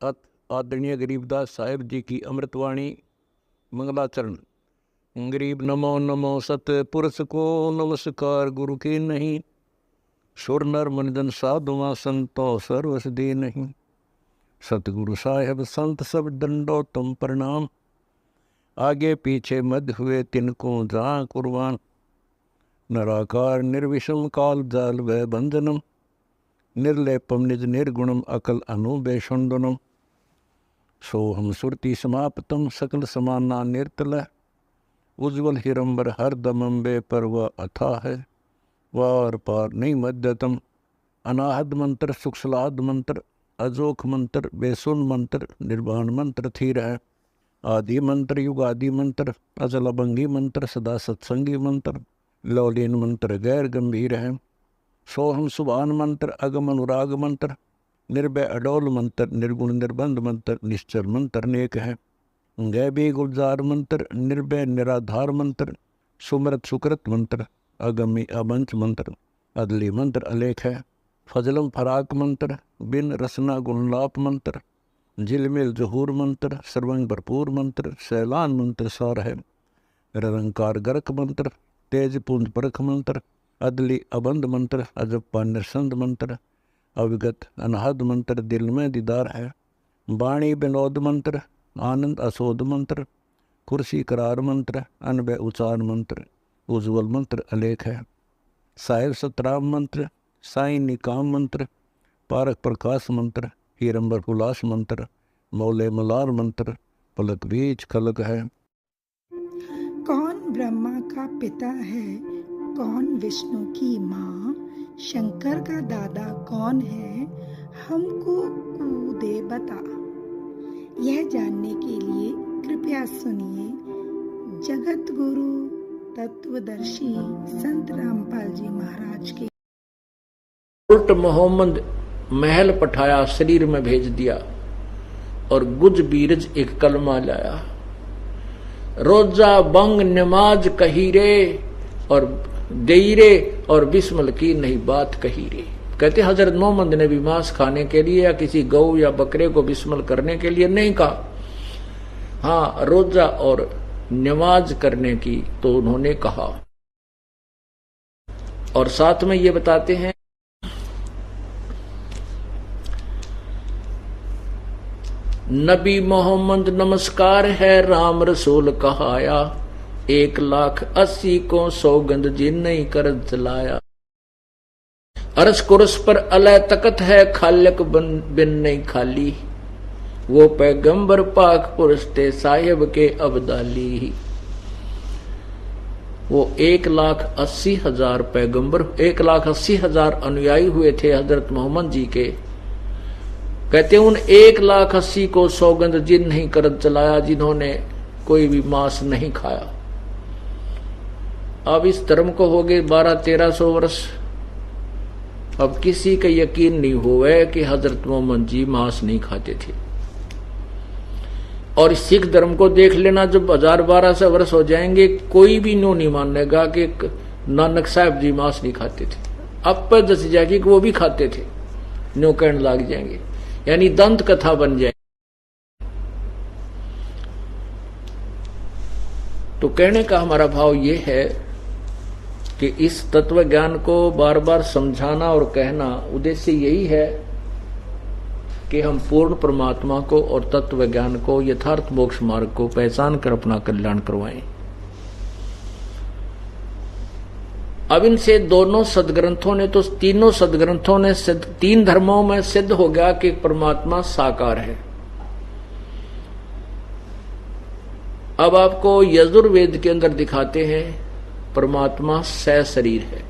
आदरणीय गरीबदास साहिब जी की अमृतवाणी मंगलाचरण। गरीब नमो नमो सतपुरुष को नमस्कार, गुरु की नहीं। सुर नर मनजन साधुआ संतो सर्वस दे नहीं। सतगुरु साहेब संत सब दंडो तुम प्रणाम। आगे पीछे मध्य हुए तिनको जहाँ कुर्बान। नराकार निर्विषम काल जाल व बंधनम। निर्लेपम निज निर्गुणम अकल अनुबेषुंडनम। सोहम सुरति समाप्तम सकल समाना निर्तल। उज्ज्वल हिरंबर हर दमंबे पर वह अथा है। वार पार नहीं मध्यतम। अनाहद मंत्र सुखसलाद मंत्र। अजोख मंत्र बेसुन मंत्र निर्वाण मंत्र थी है। आदि मंत्र युगादि मंत्र अजल अभंगी मंत्र सदा सत्संगी मंत्र। लौलीन मंत्र गैर गंभीर है। सोहम सुभान मंत्र अगम अनुराग मंत्र। निर्भय अडोल मंत्र निर्गुण निर्बंध मंत्र निश्चर मंत्र नेक है। गैबी गुलजार मंत्र निर्भय निराधार मंत्र। सुमरत सुकृत मंत्र अगमी अबंच मंत्र अदली मंत्र अलेख है। फजलम फराक मंत्र बिन रसना गुणलाप मंत्र। झिलमिल जहूर मंत्र सर्वंग भरपूर मंत्र सैलान मंत्र सार है। निरंकार गर्क मंत्र तेज पुंज परख मंत्र अदली अबंध मंत्र अजप्पा निरसंद मंत्र अविगत अनहद मंत्र दिल में दीदार है। वाणी विनोद मंत्र आनंद असोद मंत्र कुर्सी करार मंत्र अनबय उचार मंत्र उज्ज्वल मंत्र अलेख है। साहिब सतराम मंत्र साई निकाम मंत्र पारक प्रकाश मंत्र हीरंबर उल्लास मंत्र मौले मलार मंत्र पलक बीच खलक है। कौन ब्रह्मा का पिता है, कौन विष्णु की माँ, शंकर का दादा कौन है, हमको कूदे बता। यह जानने के लिए कृपया सुनिए जगत गुरु तत्वदर्शी संत रामपाल जी महाराज के। उल्ट मोहम्मद महल पठाया शरीर में भेज दिया और गुज बीरज एक कलमा लाया। रोजा बंग नमाज कहीरे और देईरे और बिस्मल की नहीं बात कहीरे। कहते हजरत मोहम्मद ने भी मांस खाने के लिए या किसी गौ या बकरे को बिस्मल करने के लिए नहीं कहा। हाँ, रोजा और नमाज करने की तो उन्होंने कहा। और साथ में ये बताते हैं नबी मोहम्मद नमस्कार है राम रसूल कहाया। 1,80,000 को सौगंध जिन नहीं कर चलाया। अरस कुरस पर अलय तकत है खालक बिन नहीं खाली। वो पैगंबर पाक पुरुष थे साहिब के अब्दाली। वो 1,80,000 पैगंबर 1,80,000 अनुयायी हुए थे हजरत मोहम्मद जी के। कहते उन 1,80,000 को सौगंध जिन नहीं कर चलाया जिन्होंने कोई भी मांस नहीं खाया। अब इस धर्म को हो गए 1200-1300 वर्ष। अब किसी का यकीन नहीं हुआ कि हजरत मोहम्मद जी मांस नहीं खाते थे। और सिख धर्म को देख लेना, जब 1000-1200 वर्ष हो जाएंगे कोई भी नो नहीं मानेगा कि नानक साहब जी मांस नहीं खाते थे। अब पर दस जाएगी कि वो भी खाते थे, नो कहने लग जाएंगे, यानी दंत कथा बन जाए। तो कहने का हमारा भाव ये है कि इस तत्व ज्ञान को बार बार समझाना और कहना उद्देश्य यही है कि हम पूर्ण परमात्मा को और तत्व ज्ञान को यथार्थ मोक्ष मार्ग को पहचान कर अपना कल्याण करवाएं। अब इनसे दोनों सदग्रंथों ने तो तीनों सदग्रंथों ने तीन धर्मों में सिद्ध हो गया कि परमात्मा साकार है। अब आपको यजुर्वेद के अंदर दिखाते हैं परमात्मा सशरीर है।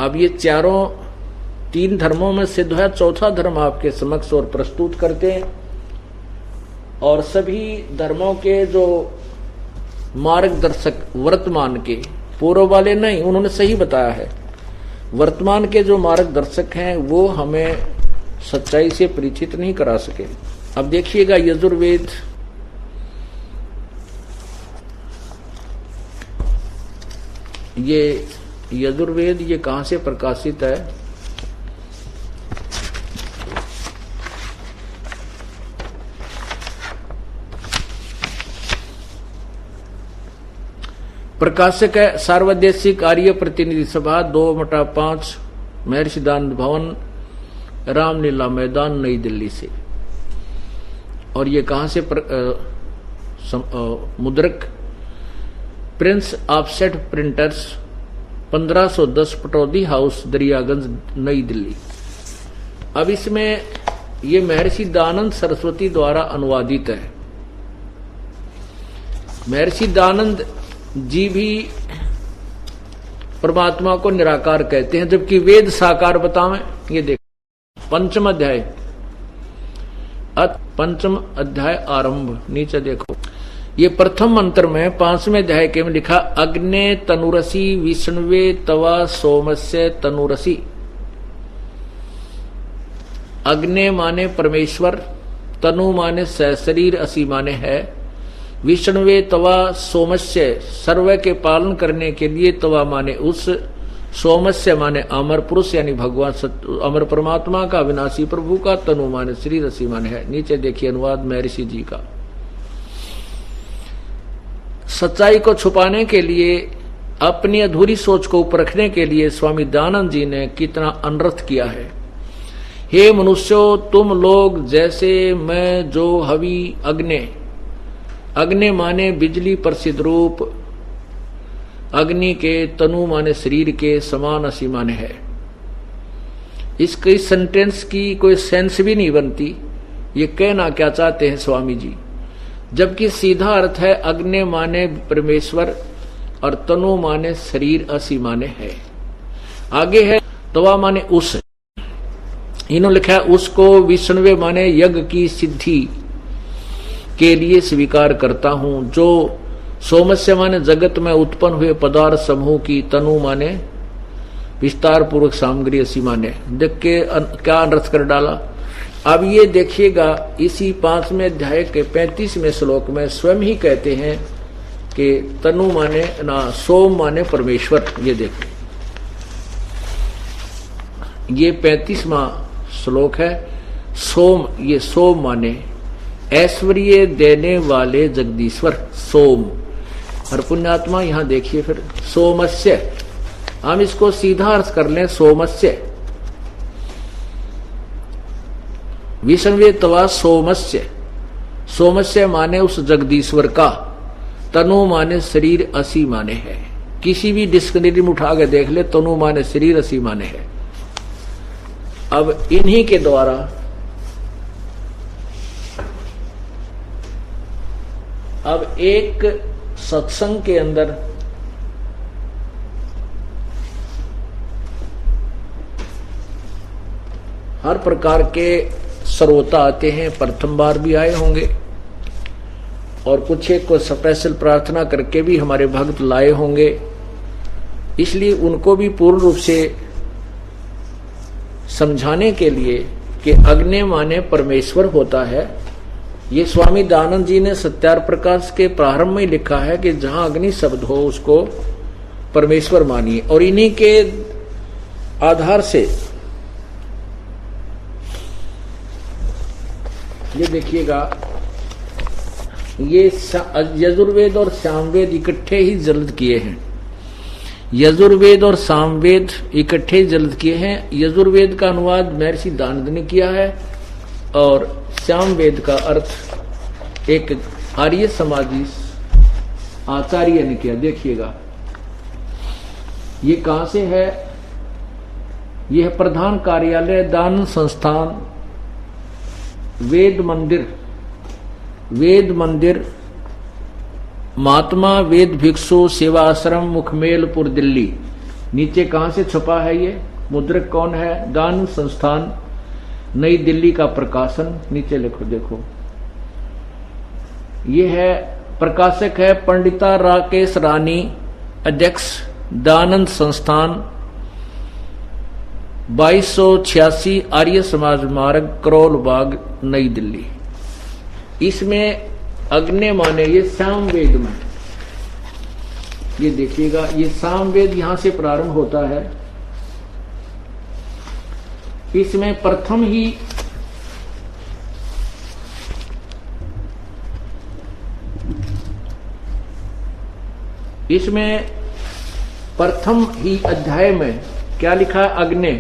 अब ये तीन धर्मों में सिद्ध है, चौथा धर्म आपके समक्ष और प्रस्तुत करते हैं। और सभी धर्मों के जो मार्गदर्शक वर्तमान के, पूर्व वाले नहीं, उन्होंने सही बताया है। वर्तमान के जो मार्गदर्शक हैं वो हमें सच्चाई से परिचित नहीं करा सके। अब देखिएगा यजुर्वेद ये कहां से प्रकाशित है? प्रकाशक है सार्वदेशिक आर्य प्रतिनिधि सभा 2/5 महर्षि दानंद भवन, रामलीला मैदान, नई दिल्ली से। और ये कहां से मुद्रक Prince offset printers 1510 Pataudi house, Daryaganj, नई दिल्ली। अब इसमें ये महर्षि दानंद सरस्वती द्वारा अनुवादित है। महर्षि दानंद जी भी परमात्मा को निराकार कहते हैं, जबकि वेद साकार बतावें। ये देखो पंचम अध्याय, पंचम अध्याय आरंभ, नीचे देखो। ये प्रथम मंत्र में 5वें अध्याय के में लिखा, अग्ने तनुरसी विष्णुवे तवा सोमस्य तनुरसी। अग्ने माने परमेश्वर, तनु माने शरीर, असी माने है। विष्णुवे तवा सोमस्य, सर्व के पालन करने के लिए, तवा माने उस, सोमस्य माने अमर पुरुष यानी भगवान अमर परमात्मा का, अविनाशी प्रभु का, तनु माने शरीर, असी माने है। नीचे देखिए अनुवाद महर्षि जी का। सच्चाई को छुपाने के लिए, अपनी अधूरी सोच को परखने के लिए स्वामी दयानंद जी ने कितना अनर्थ किया है। हे मनुष्यों, तुम लोग जैसे मैं जो हवि अग्नि, अग्नि माने बिजली प्रसिद्ध रूप, अग्नि के, तनु माने शरीर के, समान असी माने है। इसके सेंटेंस की कोई सेंस भी नहीं बनती। ये कहना क्या चाहते हैं स्वामी जी, जबकि सीधा अर्थ है अग्नि माने परमेश्वर और तनु माने शरीर, असी माने है। आगे है तवा माने उस, इन्होंने लिखा है उसको विष्णुवे माने यज्ञ की सिद्धि के लिए स्वीकार करता हूं। जो सोमस्य माने जगत में उत्पन्न हुए पदार्थ समूह की, तनु माने विस्तार पूर्वक सामग्री, असी माने। देख के क्या अनर्थ कर डाला। अब ये देखिएगा, इसी 5वें अध्याय के 35वें श्लोक में स्वयं ही कहते हैं कि तनु माने ना, सोम माने परमेश्वर। ये देखो, ये 35वां श्लोक है। सोम, ये सोम माने ऐश्वर्य देने वाले जगदीश्वर, सोम। और पुण्यात्मा यहां देखिए फिर सोमस्य, हम इसको सीधा अर्थ कर लें सोमस्य। विष्णुवे तवा सोमस्य, सोमस्य माने उस जगदीश्वर का, तनु माने शरीर, असी माने है। किसी भी डिक्शनरी में उठा के देख ले, तनु माने शरीर, असी माने है। अब इन्हीं के द्वारा अब एक सत्संग के अंदर हर प्रकार के श्रोता आते हैं, प्रथम बार भी आए होंगे और कुछ एक को स्पेशल प्रार्थना करके भी हमारे भक्त लाए होंगे। इसलिए उनको भी पूर्ण रूप से समझाने के लिए कि अग्नि माने परमेश्वर होता है। ये स्वामी दयानंद जी ने सत्यार प्रकाश के प्रारंभ में लिखा है कि जहां अग्नि शब्द हो उसको परमेश्वर मानिए। और इन्हीं के आधार से ये देखिएगा, ये यजुर्वेद और सामवेद इकट्ठे ही जल्द किए हैं। यजुर्वेद और सामवेद इकट्ठे जल्द किए हैं। यजुर्वेद का अनुवाद महर्षि दानंद ने किया है और सामवेद का अर्थ एक आर्य समाजी आचार्य ने किया। देखिएगा ये कहां से है, यह प्रधान कार्यालय दान संस्थान वेद मंदिर महात्मा वेद भिक्षु सेवा आश्रम मुखमेलपुर दिल्ली। नीचे कहां से छपा है ये, मुद्रक कौन है, दान संस्थान नई दिल्ली का प्रकाशन। नीचे लिखो, देखो ये है, प्रकाशक है पंडिता राकेश रानी, अध्यक्ष दानंद संस्थान 2286 आर्य समाज मार्ग, करोल बाग, नई दिल्ली। इसमें अग्नि माने ये सामवेद में, ये देखिएगा ये सामवेद यहां से प्रारंभ होता है। इसमें प्रथम ही इसमें प्रथम ही अध्याय में क्या लिखा है? अग्नि।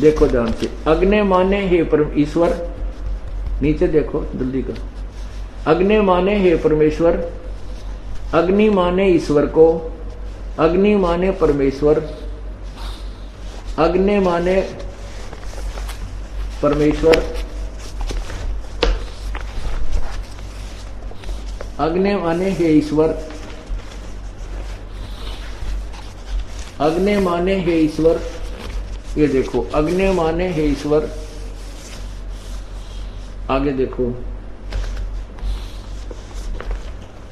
देखो ध्यान से, अग्नि माने हे परम ईश्वर। नीचे देखो जल्दी कर। अग्नि माने हे परमेश्वर, अग्नि माने ईश्वर को, अग्नि माने परमेश्वर, अग्नि माने परमेश्वर, अग्नि माने हे ईश्वर, अग्नि माने हे ईश्वर। ये देखो, अग्नि माने हे ईश्वर। आगे देखो,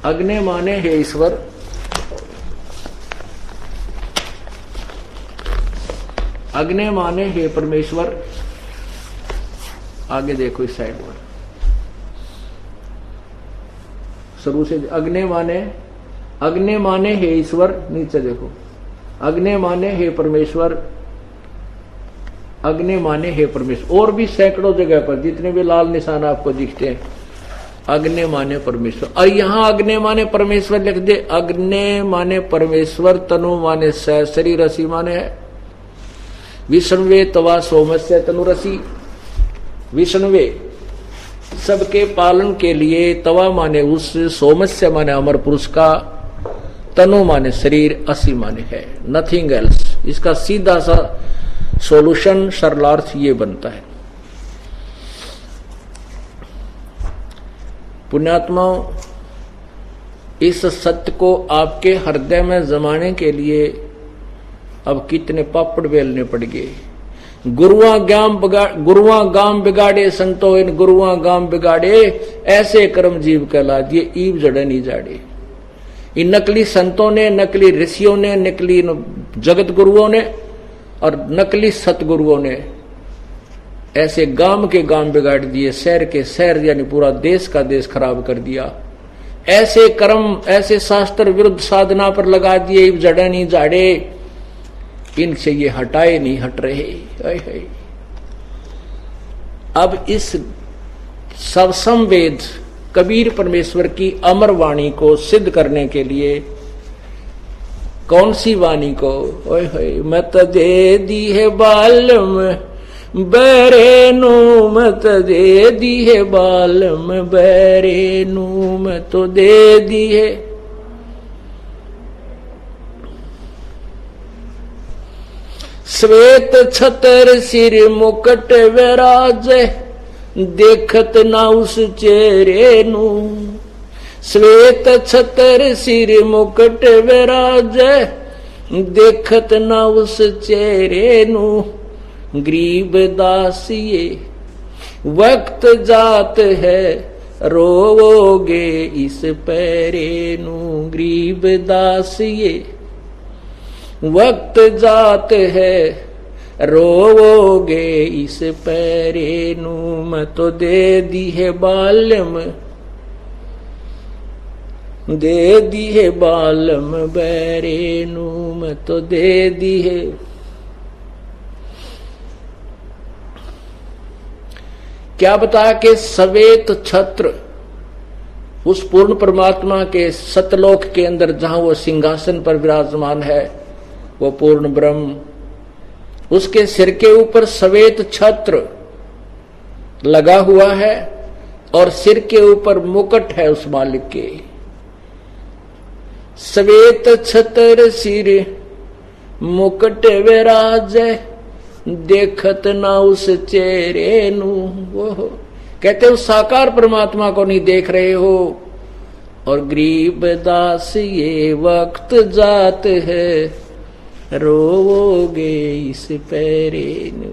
अग्नि माने हे ईश्वर, अग्नि माने हे परमेश्वर। आगे देखो इस साइड पर शुरू से, अग्नि माने हे ईश्वर। नीचे देखो, अग्नि माने हे परमेश्वर, अग्नि माने हे परमेश्वर। और भी सैकड़ों जगह पर जितने भी लाल निशान आपको दिखते हैं, अग्नि माने परमेश्वर। और यहां अग्नि माने परमेश्वर लिख दे। अग्नि माने परमेश्वर, तनु माने शरीर, रसी माने है विष्णुवे तवा सोमस्य तनुरसी। विष्णुवे सबके पालन के लिए, तवा माने उस, सोमस्य माने अमर पुरुष का, तनु माने शरीर, असी माने है नथिंग एल्स। इसका सीधा सा सॉल्यूशन, सरलार्थ ये बनता है। पुण्यात्माओं, इस सत्य को आपके हृदय में जमाने के लिए अब कितने पापड़ बेलने पड़ गए। गुरुआ गाम बिगाड़े संतो, इन गुरुआ गाम बिगाड़े, ऐसे कर्म जीव कहला दिए, ईव जड़े नहीं जाड़े। इन नकली संतों ने, नकली ऋषियों ने, नकली जगत गुरुओं ने और नकली सतगुरुओं ने ऐसे गांव के गांव बिगाड़ दिए, शहर के शहर यानी पूरा देश का देश खराब कर दिया। ऐसे कर्म, ऐसे शास्त्र विरुद्ध साधना पर लगा दिए, जड़े नहीं जाड़े, इनसे ये हटाए नहीं हट रहे। अब इस सवसंवेद कबीर परमेश्वर की अमर वाणी को सिद्ध करने के लिए, कौन सी वाणी को? मत दे दी है बालम बैरेनू, मत दे दी है बालम बैरेनू, मैं तो दे दी है। श्वेत छतर सिर मुकुट विराज, देखत ना उस चेहरे नू। श्वेत छतर सिर मुकुट विराज, देखत ना उस चेहरे नू। गरीब दासिये वक्त जात है, रोवोगे इस पैरे नू। गरीब दासिये वक्त जात है, रोवोगे इस पैरे नू। मैं तो दे दी है बालम, दे दी है बालम बैरे नू, मैं तो दे दी है। क्या बता के सवेत छत्र उस पूर्ण परमात्मा के सतलोक के अंदर जहां वो सिंहासन पर विराजमान है, वो पूर्ण ब्रह्म, उसके सिर के ऊपर सवेत छत्र लगा हुआ है और सिर के ऊपर मुकुट है उस मालिक के। सवेत छतर सिर मुकुट विराज, देखत ना उस चेहरे नू। वो कहते हो साकार परमात्मा को नहीं देख रहे हो। और गरीब दास ये वक्त जात है, रोवोगे इस पैरे नू।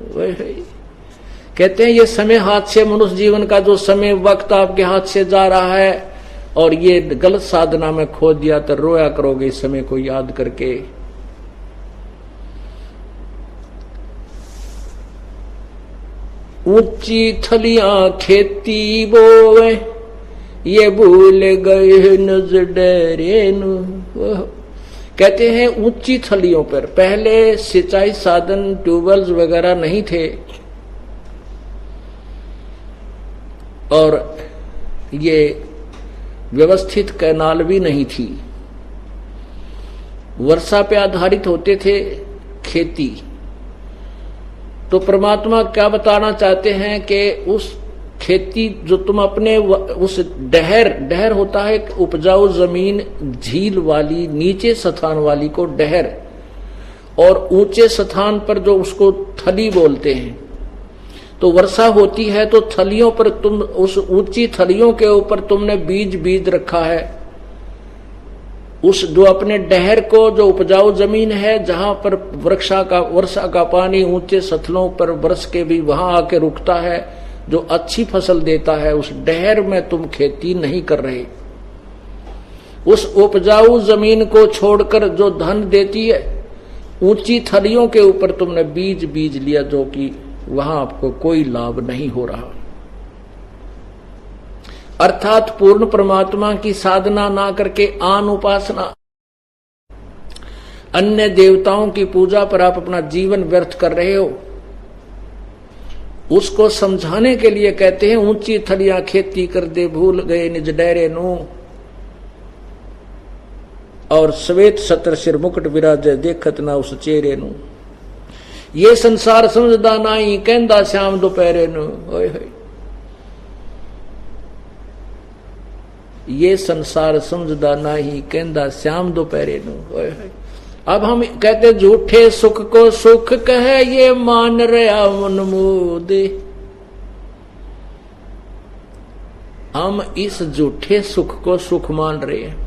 कहते हैं ये समय हाथ से, मनुष्य जीवन का जो समय वक्त आपके हाथ से जा रहा है और ये गलत साधना में खो दिया तो रोया करोगे इस समय को याद करके। ऊंची थलियां खेती बोवे, ये भूल गए नजर डरे नू। कहते हैं ऊंची थलियों पर पहले सिंचाई साधन ट्यूबवेल्स वगैरह नहीं थे और ये व्यवस्थित कैनाल भी नहीं थी। वर्षा पे आधारित होते थे खेती। तो परमात्मा क्या बताना चाहते हैं कि उस खेती जो तुम अपने उस डहर होता है एक उपजाऊ जमीन, झील वाली, नीचे स्थान वाली को डहर, और ऊंचे स्थान पर जो उसको थली बोलते हैं। तो वर्षा होती है तो थलियों पर तुम, उस ऊंची थलियों के ऊपर तुमने बीज रखा है। उस जो अपने डहर को, जो उपजाऊ जमीन है जहां पर वर्षा का पानी ऊंचे सतलों पर बरस के भी वहां आके रुकता है, जो अच्छी फसल देता है, उस डहर में तुम खेती नहीं कर रहे। उस उपजाऊ जमीन को छोड़कर जो धन देती है, ऊंची थलियों के ऊपर तुमने बीज लिया, जो कि वहां आपको कोई लाभ नहीं हो रहा। अर्थात पूर्ण परमात्मा की साधना ना करके आन उपासना, अन्य देवताओं की पूजा पर आप अपना जीवन व्यर्थ कर रहे हो। उसको समझाने के लिए कहते हैं, ऊंची थलियां खेती कर दे, भूल गए निज डेरे नू, और श्वेत सत्र सिर मुकुट विराजे, देखत ना उस चेहरे नू। ये संसार समझदा नहीं, कहंदा श्याम दोपहरे नू। ओए होए, ये संसार समझदा नहीं, कहंदा श्याम दोपहरे नू। ओए होए। अब हम कहते झूठे सुख को सुख कहे, ये मान रहा मन मोदे। हम इस झूठे सुख को सुख मान रहे हैं।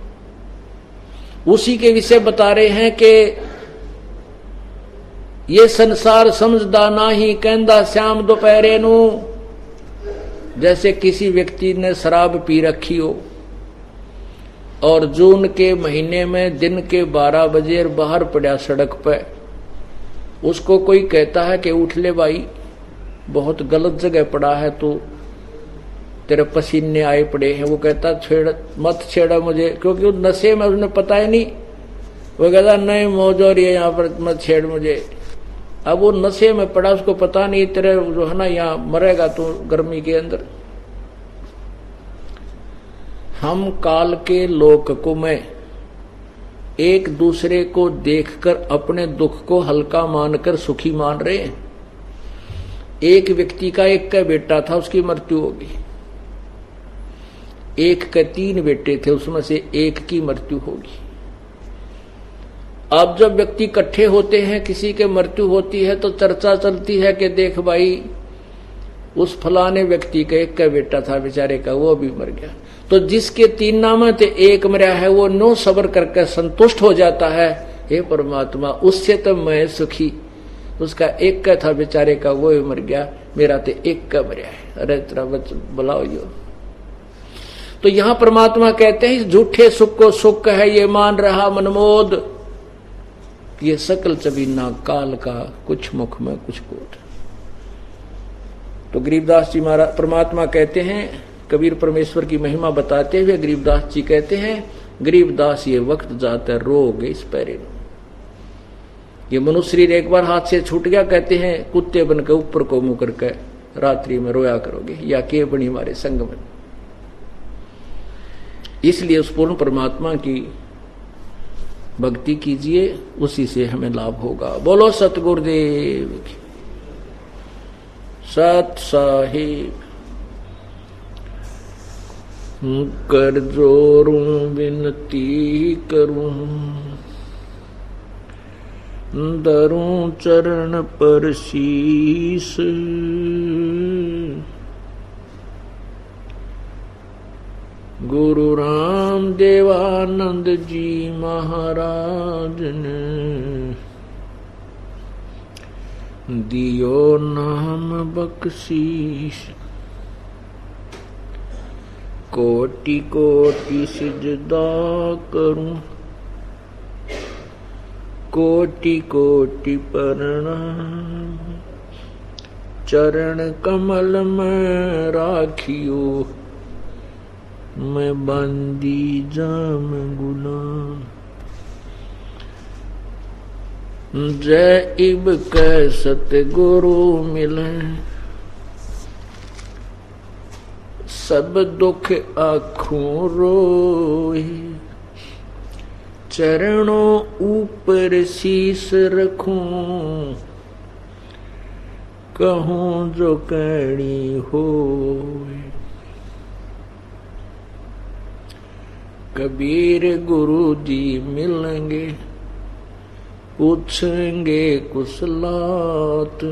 उसी के विषय बता रहे हैं कि ये संसार समझदा नाही, कहंदा श्याम दोपहरे नू। जैसे किसी व्यक्ति ने शराब पी रखी हो और जून के महीने में दिन के 12 बजे बाहर पड़ा सड़क पे, उसको कोई कहता है कि उठ ले भाई, बहुत गलत जगह पड़ा है, तो तेरे पसीने आए पड़े हैं। वो कहता मत छेड़ा मुझे, क्योंकि उस नशे में उसने पता ही नहीं। वो कहता नहीं मौज हो रही है यहाँ पर, मत छेड़ मुझे। अब वो नशे में पड़ा, उसको पता नहीं तेरे जो है ना यहाँ मरेगा तो गर्मी के अंदर। हम काल के लोक में एक दूसरे को देखकर अपने दुख को हल्का मानकर सुखी मान रहे हैं। एक व्यक्ति का एक का बेटा था, उसकी मृत्यु होगी। एक के 3 बेटे थे, उसमें से एक की मृत्यु होगी। अब जब व्यक्ति इकट्ठे होते हैं, किसी के मृत्यु होती है तो चर्चा चलती है कि देख भाई, उस फलाने व्यक्ति का एक का बेटा था बेचारे का, वो भी मर गया। तो जिसके 3 नाम थे, एक मरा है, वो 9 सब्र करके संतुष्ट हो जाता है। हे परमात्मा, उससे तो मैं सुखी, उसका एक का था बेचारे का, वो भी मर गया, मेरा तो एक का मरा है। अरे तेरा बुलाओ यो। तो यहां परमात्मा कहते हैं, झूठे सुख को सुख है, ये मान रहा मनमोद। ये सकल चबीना काल का, कुछ मुख में कुछ कोट। तो गरीबदास जी महाराज परमात्मा कहते हैं, कबीर परमेश्वर की महिमा बताते हुए गरीबदास जी कहते हैं, गरीबदास ये वक्त जाता रोग इस पैरे। ये मनुष्य शरीर एक बार हाथ से छूट गया, कहते हैं कुत्ते बन के ऊपर को मुंह करके रात्रि में रोया करोगे, या के बनी हमारे संग में। इसलिए उस पूर्ण परमात्मा की भक्ति कीजिए, उसी से हमें लाभ होगा। बोलो सतगुरुदेव की, सत साहिब। कर जोरूं विनती करूं, धरूं चरण पर शीस। गुरु राम देवानंद जी महाराज ने दियो नाम बख्शीश। कोटि कोटि सिजदा करूं, कोटि कोटि प्रणाम। चरण कमल में राखियो, मैं बंदी जाम गुलाम। जय इब कै सतगुरु मिले, सब दुख आँखों रोए। चरणों ऊपर शीस रखूं, कहूं जो कहनी हो। कबीर गुरु जी मिलेंगे, पूछेंगे कुशलात,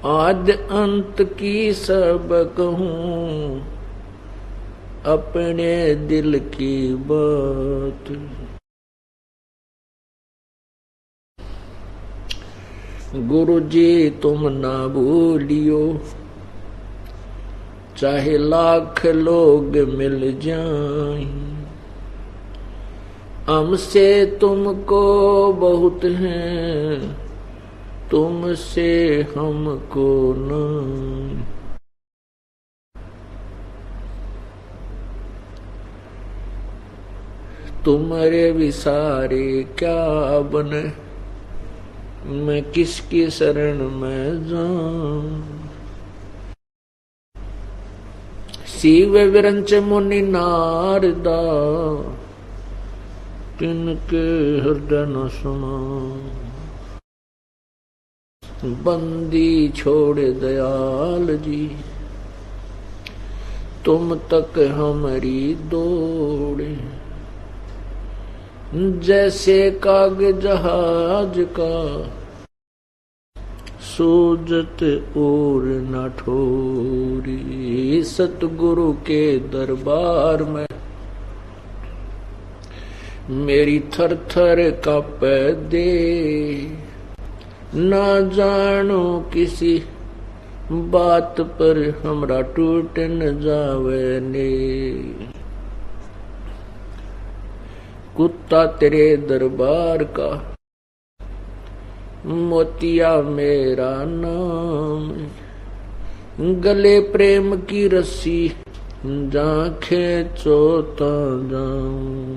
आद अंत की सब कहूं, अपने दिल की बात। गुरु जी तुम ना भूलियो, चाहे लाख लोग मिल जाएं, हमसे तुमको बहुत हैं, तुमसे हमको नहीं। तुम्हारे विसारे क्या बने, मैं किसकी शरण में जाऊं। शिव विरंच मुनि नारदा, तिनके हृदय न समाऊं। बंदी छोड़ दयाल जी, तुम तक हमारी दौड़े। जैसे कागज जहाज का, सूजत और न ठोरी। सतगुरु के दरबार में मेरी थर थर कांपे दे, ना जानो किसी बात पर हमरा टूट न जावे ने। कुत्ता तेरे दरबार का, मोतिया मेरा नाम। गले प्रेम की रस्सी, जा खींचो ता जाऊं।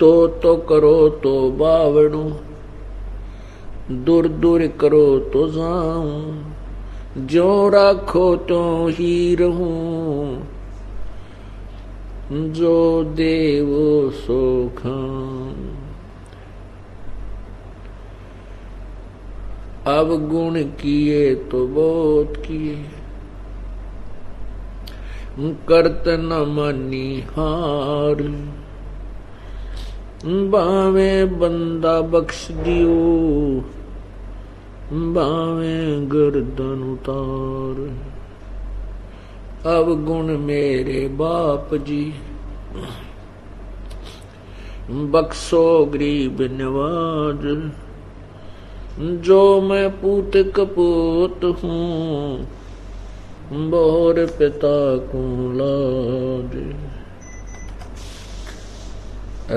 तो करो तो बावड़ू, दूर दूर करो तो जाऊं। जो राखो तो ही रहूं, जो देवो सो खाऊं। अब गुण किए तो बहुत किए, करत न मानी हार। बावे बंदा बख्श दियो, बावे गर्दन उतार। अब गुण मेरे बाप जी, बख्शो गरीब नवाज। जो मैं पूत कपूत हूँ, बोर पिता को लाज।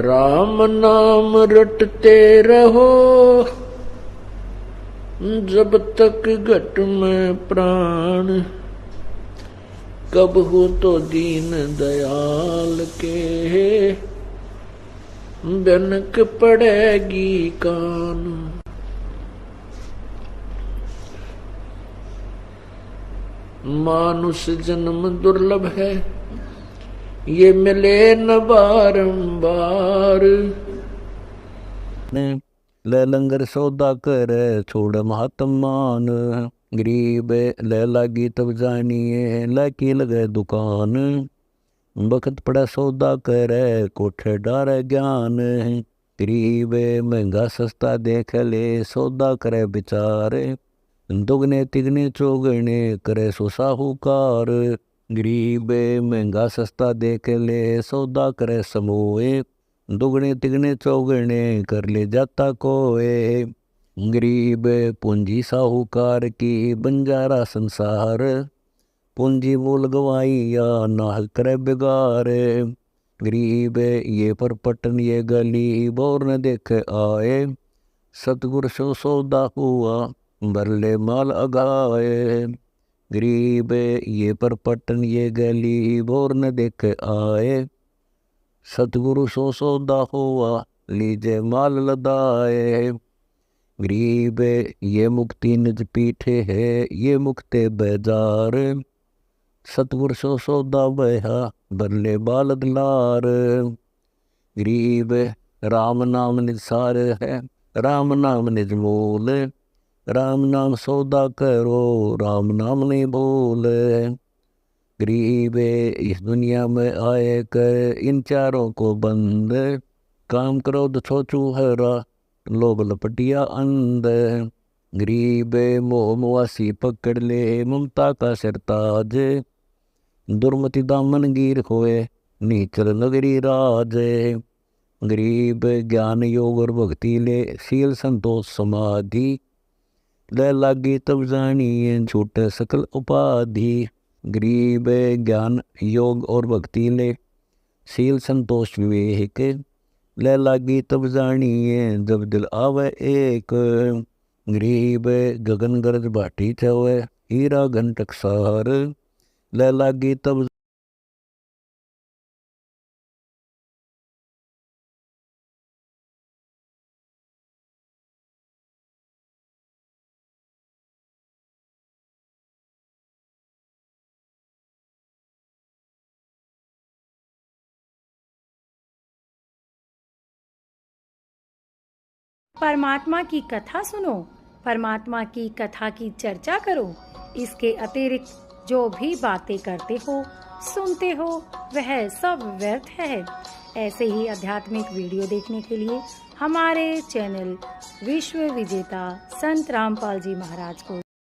राम नाम रटते रहो, जब तक घट में प्राण। कब हो तो दीन दयाल के, बनक पड़ेगी कान। मानुष जन्म दुर्लभ है, ये मिले न बारंबार। ले लंगर सौदा कर, छोड़ महात्म मान। गरीब ले लागी तब जानिए, लाकी लगे दुकान। बखत पड़ा सौदा कर, कोठे डारे ज्ञान। गरीब महंगा सस्ता देख ले, सौदा करे विचार। दुगने तिगने चौगने करे सो साहूकार। गरीब महंगा सस्ता देख ले, सौदा करे समोए। दुगने तिगने चौगने कर ले जाता कोए। गरीब पूंजी साहूकार की, बंजारा संसार। पूंजी मूल गवाई या ना करे बिगार। गरीब ये पर पटन ये गली, बोर न देखे आए। सतगुर सो सौदा हुआ, बरले माल अगाए। गरीब ये पर पटन ये गली, बोर न देखे आए। सतगुरु सो सौदा हुआ, लीजे माल लदाए। गरीब ये मुक्ति निज पीठे है, ये मुक्ते बेजार। सतगुर सो सौदा बहा बरले बाल दुलार। गरीब राम नाम निसार है, राम नाम निज मूल। राम नाम सौदा करो, राम नाम नहीं भूल। गरीब इस दुनिया में आए कर इन चारों को बंद। काम क्रोध छोचू हरा, लोभ लपटिया अंध। गरीब मोह मुआसी पकड़ ले, ममता का सरताज। दुर्मति दामन गिर होए, नीचल नगरी राज। गरीब ज्ञान योग और भक्ति ले, शील संतोष समाधि। ले लागी तब जानिए, छूटे सकल उपाधि। गरीब ज्ञान योग और भक्ति ले, शील संतोष विवेक। ले लागी तब जानिए, जब दिल आवे एक। गरीब गगन गरज भाटी छवे, हीरा घन टकसार। ले लागी तब परमात्मा की कथा सुनो, परमात्मा की कथा की चर्चा करो। इसके अतिरिक्त जो भी बातें करते हो, सुनते हो, वह सब व्यर्थ है। ऐसे ही आध्यात्मिक वीडियो देखने के लिए हमारे चैनल विश्व विजेता संत रामपाल जी महाराज को